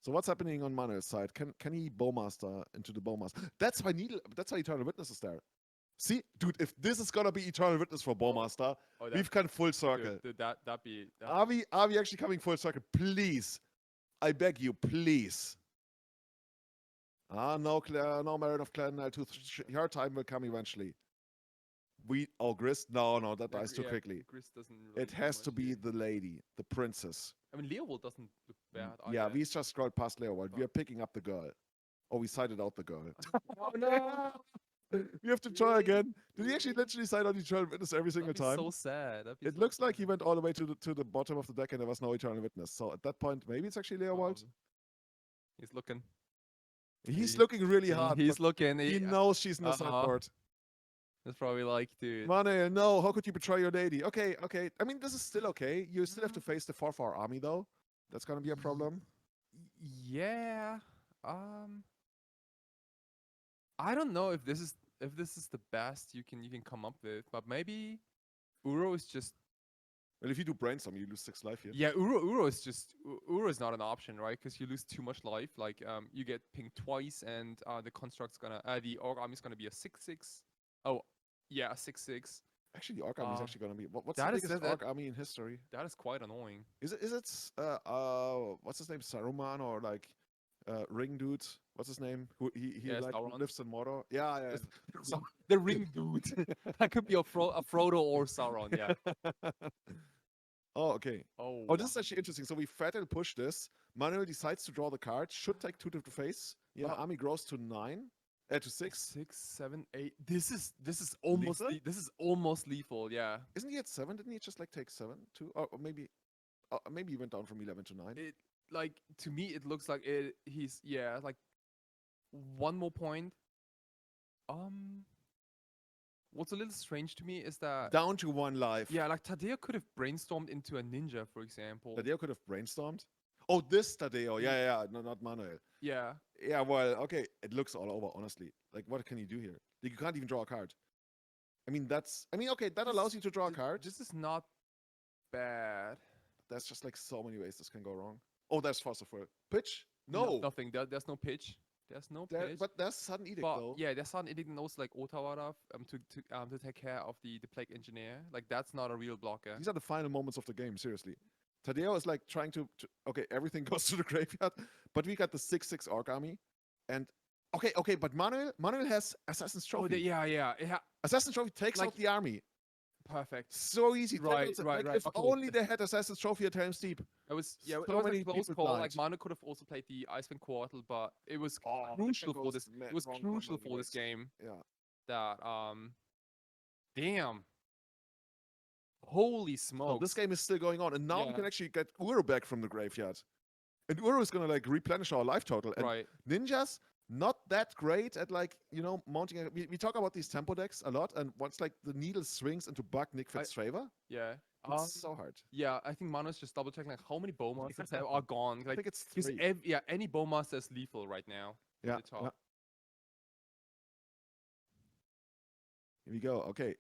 Speaker 2: So what's happening on Manuel's side? Can he Bowmaster into the Bowmaster? That's why Eternal Witness is there. See, dude, if this is gonna be Eternal Witness for Bowmaster,
Speaker 1: Oh,
Speaker 2: we've come full circle.
Speaker 1: That'd be.
Speaker 2: Are we actually coming full circle? Please, I beg you, please. No, Claire, no, Marin of Clan, her time will come eventually. Grist? No, that dies too quickly.
Speaker 1: Grist doesn't really
Speaker 2: It
Speaker 1: do
Speaker 2: has
Speaker 1: much
Speaker 2: to be
Speaker 1: here.
Speaker 2: the lady, the princess.
Speaker 1: I mean, Leowold doesn't look bad.
Speaker 2: Yeah,
Speaker 1: either.
Speaker 2: we just scrolled past Leowold. We are picking up the girl. Oh, we sighted out the girl.
Speaker 1: Oh no!
Speaker 2: We have to try again. Did he actually literally sight out Eternal Witness every single
Speaker 1: That'd be
Speaker 2: time?
Speaker 1: so sad. That'd be
Speaker 2: It
Speaker 1: so
Speaker 2: looks like he
Speaker 1: sad.
Speaker 2: went all the way to the bottom of the deck and there was no Eternal Witness. So at that point, maybe it's actually Leowold.
Speaker 1: He's looking.
Speaker 2: He's
Speaker 1: He-
Speaker 2: looking really hard.
Speaker 1: He's
Speaker 2: but
Speaker 1: looking.
Speaker 2: he knows she's in the sideboard.
Speaker 1: It's probably like, dude.
Speaker 2: Manuel, no, how could you betray your lady? Okay. I mean, this is still okay. You still have to face the 4/4 army, though. That's gonna be a problem.
Speaker 1: Yeah. I don't know if this is the best you can come up with, but maybe Uro is just
Speaker 2: Well, if you do brainstorm, you lose 6 life here.
Speaker 1: Yeah, Uro is just Uro is not an option, right? Because you lose too much life. Like you get pinged twice, and the construct's gonna the orc army's gonna be a 6/6. Oh, yeah, a 6/6.
Speaker 2: Actually, the Orc army is actually going to be. What's the
Speaker 1: That is
Speaker 2: biggest
Speaker 1: that,
Speaker 2: Orc army in history?
Speaker 1: that is quite annoying.
Speaker 2: Is it what's his name, Saruman, or like Ring Dude? What's his name? Who he
Speaker 1: Yeah,
Speaker 2: like
Speaker 1: Sauron.
Speaker 2: lives in Mordor? Yeah, yeah.
Speaker 1: So, the ring dude. That could be a Frodo or Sauron. Yeah.
Speaker 2: Oh, okay.
Speaker 1: Oh.
Speaker 2: Oh, this is actually interesting. So we fatal push this. Manuel decides to draw the card. Should take 2 to the face. Yeah,
Speaker 1: But-
Speaker 2: army grows to 9. To 6.
Speaker 1: 6, 7, 8. This is almost
Speaker 2: Lethal?
Speaker 1: this is almost lethal. Yeah.
Speaker 2: Isn't he at 7? Didn't he just like take 7 too? Or maybe he went down from 11 to 9.
Speaker 1: It like to me it looks like he's like one more point. What's a little strange to me is that
Speaker 2: Down to 1 life.
Speaker 1: yeah, like Tadeo could have brainstormed into a ninja, for example.
Speaker 2: Tadeo could have brainstormed. Oh, this Tadeo. Yeah. No, not Manuel.
Speaker 1: Yeah.
Speaker 2: Yeah, well, okay. It looks all over, honestly. Like, what can you do here? Like, you can't even draw a card. Okay, that allows you to draw a card.
Speaker 1: This is not bad.
Speaker 2: There's just like so many ways this can go wrong. Oh, there's Force of Will. Pitch? No.
Speaker 1: Nothing. There's no pitch. There's no pitch.
Speaker 2: But there's Sudden Edict,
Speaker 1: But
Speaker 2: though.
Speaker 1: yeah, there's something it didn't also like Otawara to take care of the plague engineer. Like that's not a real blocker.
Speaker 2: These are the final moments of the game, seriously. Tadeo is like trying to okay, everything goes to the graveyard, but we got the 6/6 Orc army. And okay, but Manuel has Assassin's Trophy.
Speaker 1: Yeah.
Speaker 2: Assassin's Trophy takes
Speaker 1: Like-
Speaker 2: out the army.
Speaker 1: Perfect.
Speaker 2: So easy.
Speaker 1: Right.
Speaker 2: If
Speaker 1: Okay.
Speaker 2: only they had Assassin's Trophy at Helm's Deep.
Speaker 1: It was
Speaker 2: So
Speaker 1: it was
Speaker 2: many
Speaker 1: a close
Speaker 2: people
Speaker 1: call. Like
Speaker 2: died.
Speaker 1: Manu could have also played the Icewind Quartal, but it was
Speaker 2: Oh,
Speaker 1: crucial
Speaker 2: that
Speaker 1: for
Speaker 2: goes
Speaker 1: this.
Speaker 2: ma-
Speaker 1: It was
Speaker 2: wrong
Speaker 1: crucial
Speaker 2: combo
Speaker 1: for this
Speaker 2: anyways.
Speaker 1: game.
Speaker 2: Yeah.
Speaker 1: That damn. Holy
Speaker 2: So
Speaker 1: smokes!
Speaker 2: this game is still going on, and now we
Speaker 1: Yeah.
Speaker 2: can actually get Uro back from the graveyard. And Uro is gonna like replenish our life total. And
Speaker 1: right.
Speaker 2: ninjas not that great at like mounting. We talk about these tempo decks a lot, and once like the needle swings into Buck Nick Fitz favor,
Speaker 1: Yeah.
Speaker 2: it's so hard.
Speaker 1: Yeah, I think Manu's just double checking like how many Bowmasters are gone.
Speaker 2: I
Speaker 1: Like,
Speaker 2: think it's
Speaker 1: because
Speaker 2: 3.
Speaker 1: any Bowmaster is lethal right now.
Speaker 2: Yeah,
Speaker 1: the top.
Speaker 2: yeah. Here we go. Okay.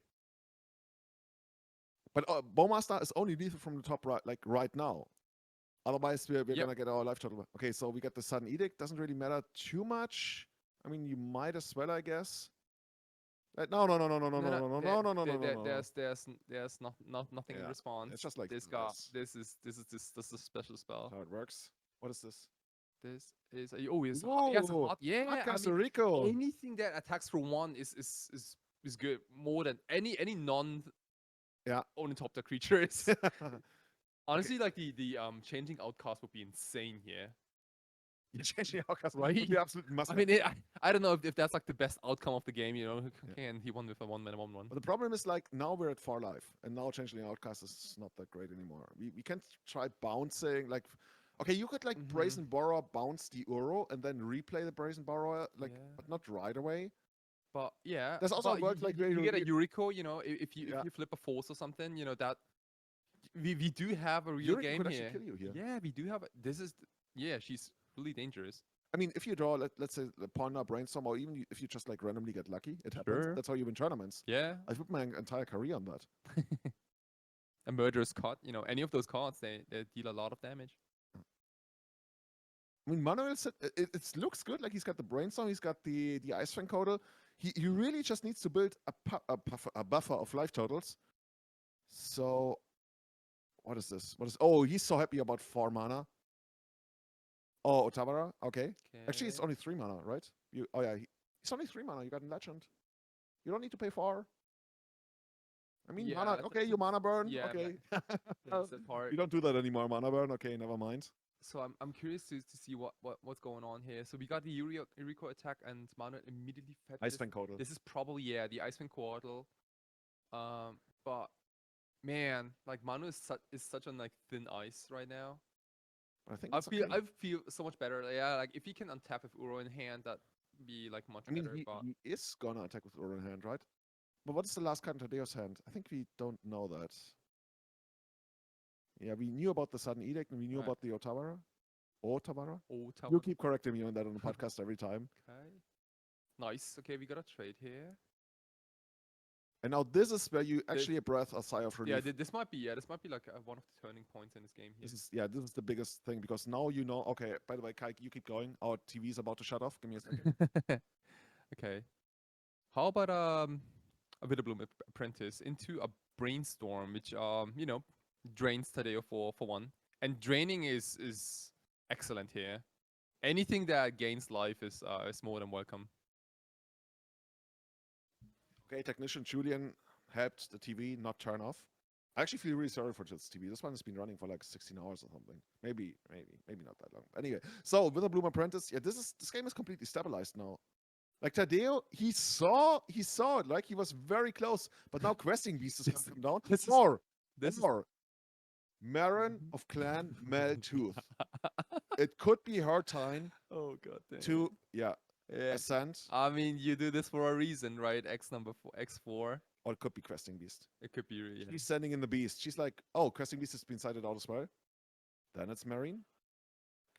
Speaker 2: But Bowmaster is only lethal from the top right, like right now. Otherwise, we're
Speaker 1: Yep.
Speaker 2: gonna get our life total. Okay, so we got the Sudden Edict. Doesn't really matter too much. I mean, you might as well, I guess. No.
Speaker 1: There's nothing in
Speaker 2: Yeah,
Speaker 1: response.
Speaker 2: It's just like
Speaker 1: this is a special spell.
Speaker 2: How it works. What is this?
Speaker 1: This is it's a
Speaker 2: Whoa,
Speaker 1: hot, yeah. I
Speaker 2: Costa
Speaker 1: mean,
Speaker 2: Rico.
Speaker 1: anything that attacks for 1 is good more than any non Ornithopter creature is. Honestly, like the changing outcast would be insane here.
Speaker 2: You change the outcast,
Speaker 1: Right?
Speaker 2: would be absolute must.
Speaker 1: I mean, I don't know if that's like the best outcome of the game, you know. Okay, and he won with a 1-1.
Speaker 2: But the problem is like now we're at 4 life, and now changing the outcast is not that great anymore. We can't try bouncing like. Okay, you could like Brazen Borrower bounce the Uro and then replay the Brazen Borrower, like, but not right away.
Speaker 1: But yeah,
Speaker 2: There's also
Speaker 1: but
Speaker 2: a word like
Speaker 1: you
Speaker 2: where
Speaker 1: get a
Speaker 2: you-
Speaker 1: Yuriko, you know, if you flip a force or something, you know that we do have a real
Speaker 2: Yuriko
Speaker 1: game
Speaker 2: could actually
Speaker 1: here.
Speaker 2: kill you here.
Speaker 1: Yeah, we do have. She's really dangerous.
Speaker 2: I mean, if you draw, let's say, the pawn or brainstorm, or even if you just like randomly get lucky, it happens.
Speaker 1: Sure.
Speaker 2: That's how you win tournaments.
Speaker 1: Yeah,
Speaker 2: I put my entire career on that.
Speaker 1: a murderous card. You know, any of those cards, they deal a lot of damage.
Speaker 2: I mean, Manuel said it looks good. Like he's got the brainstorm, he's got the Icewind Codal. He really just needs to build a buffer of life totals. So, what is this? Oh, he's so happy about 4 mana. Oh, Otawara. Okay. Actually, it's only 3 mana, right? It's only 3 mana. You got in Legend. You don't need to pay 4. I mean, mana. Okay, you mana burn.
Speaker 1: Yeah,
Speaker 2: okay.
Speaker 1: that's the part.
Speaker 2: You don't do that anymore, mana burn. Okay, never mind.
Speaker 1: So I'm curious to see what's going on here. So we got the Yuriko attack, and Manuel immediately fed this.
Speaker 2: Icewind Codal.
Speaker 1: This is probably the Icewind Quartal. But man, like Manu is such on like thin ice right now.
Speaker 2: I think
Speaker 1: I
Speaker 2: it's
Speaker 1: feel
Speaker 2: okay.
Speaker 1: I feel so much better. Yeah, like if he can untap with Uro in hand, that'd be like much
Speaker 2: I mean,
Speaker 1: better.
Speaker 2: he
Speaker 1: But
Speaker 2: is gonna attack with Uro in hand, right? But what is the last card in Tadeo's hand? I think we don't know that. Yeah, we knew about the Sudden Edict, and we knew
Speaker 1: Right.
Speaker 2: about the Otawara. Otawara?
Speaker 1: Otawara.
Speaker 2: You keep correcting me on that on the podcast every time.
Speaker 1: Okay. Nice. Okay, we got a trade here.
Speaker 2: And now this is where you actually breath a sigh of relief.
Speaker 1: This might be like one of the turning points in this game here.
Speaker 2: This is the biggest thing because now you know. Okay, by the way, Kai, you keep going. Our TV is about to shut off. Give me a second.
Speaker 1: Okay. How about a Witherbloom apprentice into a brainstorm, which drains Tadeo for one. And draining is excellent here. Anything that gains life is more than welcome.
Speaker 2: Okay, technician Julian helped the TV not turn off. I actually feel really sorry for this TV. This one has been running for like 16 hours or something. Maybe not that long. Anyway, so Witherbloom Apprentice, yeah, this game is completely stabilized now. Like Tadeo, he saw it, like he was very close, but now Questing Beast is coming down. More. Marin of Clan Meltooth. It could be her time.
Speaker 1: Oh god damn.
Speaker 2: To ascend.
Speaker 1: I mean, you do this for a reason, right? X4.
Speaker 2: Or it could be Questing Beast.
Speaker 1: It could be, yeah.
Speaker 2: She's sending in the beast. She's like, oh, Questing Beast has been sighted out as well. Then it's Marine.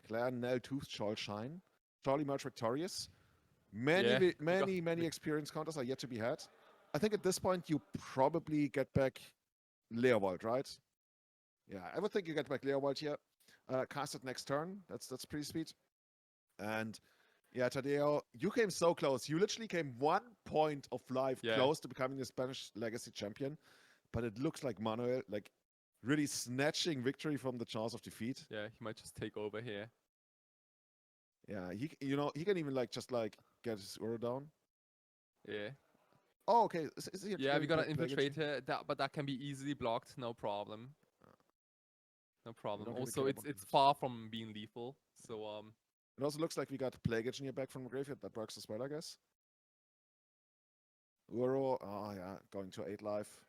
Speaker 2: Clan Meltooth shall shine. Charlie Merch victorious. Many experience counters are yet to be had. I think at this point you probably get back Leovold, right? Yeah, I would think you get back Leovold here. Cast it next turn. That's pretty sweet. And yeah, Tadeo, you came so close. You literally came 1 point of life close to becoming the Spanish Legacy champion. But it looks like Manuel, like, really snatching victory from the jaws of defeat.
Speaker 1: Yeah, he might just take over here.
Speaker 2: Yeah, he can even just get his Uro down.
Speaker 1: Yeah.
Speaker 2: Oh, okay.
Speaker 1: Yeah, we got an infiltrator, but that can be easily blocked. No problem. No problem. Also, it's far from being lethal. So
Speaker 2: it also looks like we got Plague Engineer back from the graveyard. That works as well, I guess. Uro, oh yeah, going to 8 life.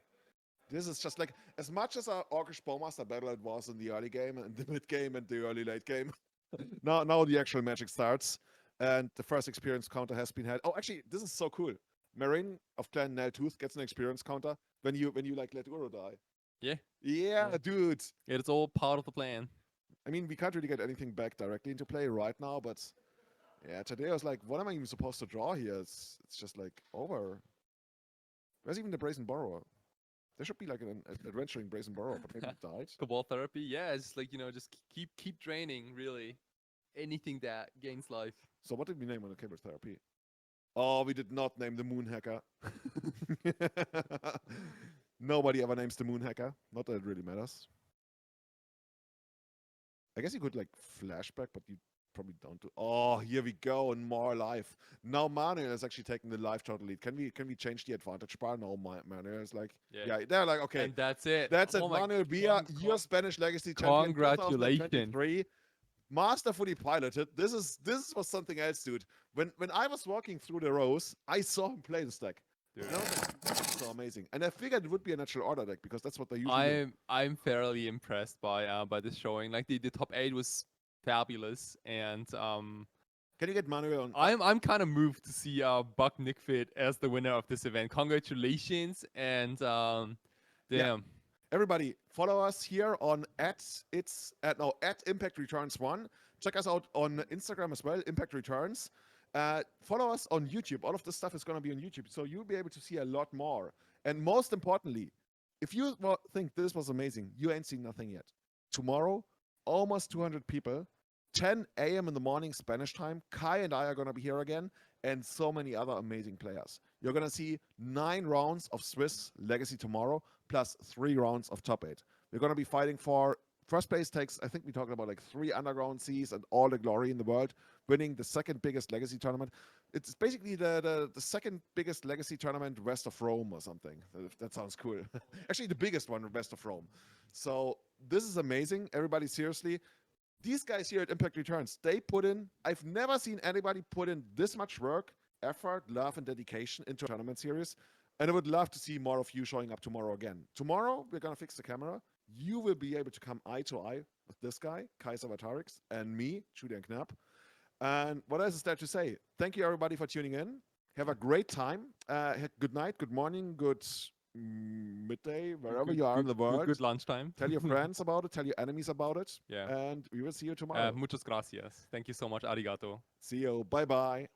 Speaker 2: This is just like, as much as our Orcish Bowmaster battle it was in the early game and the mid game and the early late game. now the actual magic starts. And the first experience counter has been had. Oh, actually, this is so cool. Marine of Clan Meltooth gets an experience counter when you let Uro die. Yeah, dude.
Speaker 1: Yeah, it's all part of the plan.
Speaker 2: I mean, we can't really get anything back directly into play right now, but yeah, Tadeo's like, what am I even supposed to draw here? It's just like over. Where's even the Brazen Borrower? There should be like an adventuring Brazen Borrower, but maybe it died.
Speaker 1: Cabal Therapy, yeah, it's like, just keep draining, really. Anything that gains life.
Speaker 2: So what did we name on the Cabal Therapy? Oh, we did not name the Moon Hacker. Nobody ever names the Moon Hacker. Not that it really matters. I guess you could like flashback, but you probably don't do. Oh, here we go, and more life. Now Manuel is actually taking the life total lead. Can we change the advantage bar? No, Manuel is like, yeah, they're like, okay,
Speaker 1: and that's it.
Speaker 2: That's it. Manuel Bia, your Spanish Legacy champion.
Speaker 1: Congratulations.
Speaker 2: Masterfully piloted. This was something else, dude. When I was walking through the rows, I saw him play this deck. Dude. That's so amazing. And I figured it would be a natural order deck because that's what they usually do.
Speaker 1: I'm fairly impressed by this showing. Like the top 8 was fabulous, and
Speaker 2: can you get Manuel on?
Speaker 1: I'm kind of moved to see Buck Nickfit as the winner of this event. Congratulations, and damn.
Speaker 2: Yeah. Everybody, follow us here on at Impact Returns 1. Check us out on Instagram as well, Impact Returns. Follow us on YouTube. All of this stuff is going to be on YouTube, so you'll be able to see a lot more. And most importantly, if you think this was amazing, you ain't seen nothing yet. Tomorrow, almost 200 people, 10 a.m. in the morning Spanish time. Kai and I are going to be here again, and so many other amazing players. You're going to see 9 rounds of Swiss Legacy tomorrow, plus 3 rounds of top 8. We're going to be fighting for first place takes, I think we talked about like 3 underground seas and all the glory in the world, winning the second biggest Legacy tournament. It's basically the second biggest Legacy tournament west of Rome or something. That sounds cool. Actually, the biggest one west of Rome. So this is amazing. Everybody, seriously. These guys here at Impact Returns, they put in, I've never seen anybody put in this much work, effort, love, and dedication into a tournament series. And I would love to see more of you showing up tomorrow again. Tomorrow, we're going to fix the camera. You will be able to come eye to eye with this guy, Kaiser Vatarix, and me, Julian Knapp. And what else is there to say? Thank you, everybody, for tuning in. Have a great time. Good night, good morning, good midday, wherever you are in the world.
Speaker 1: Good lunchtime.
Speaker 2: Tell your friends about it. Tell your enemies about it.
Speaker 1: Yeah.
Speaker 2: And we will see you tomorrow.
Speaker 1: Muchas gracias. Thank you so much. Arigato.
Speaker 2: See you. Bye-bye.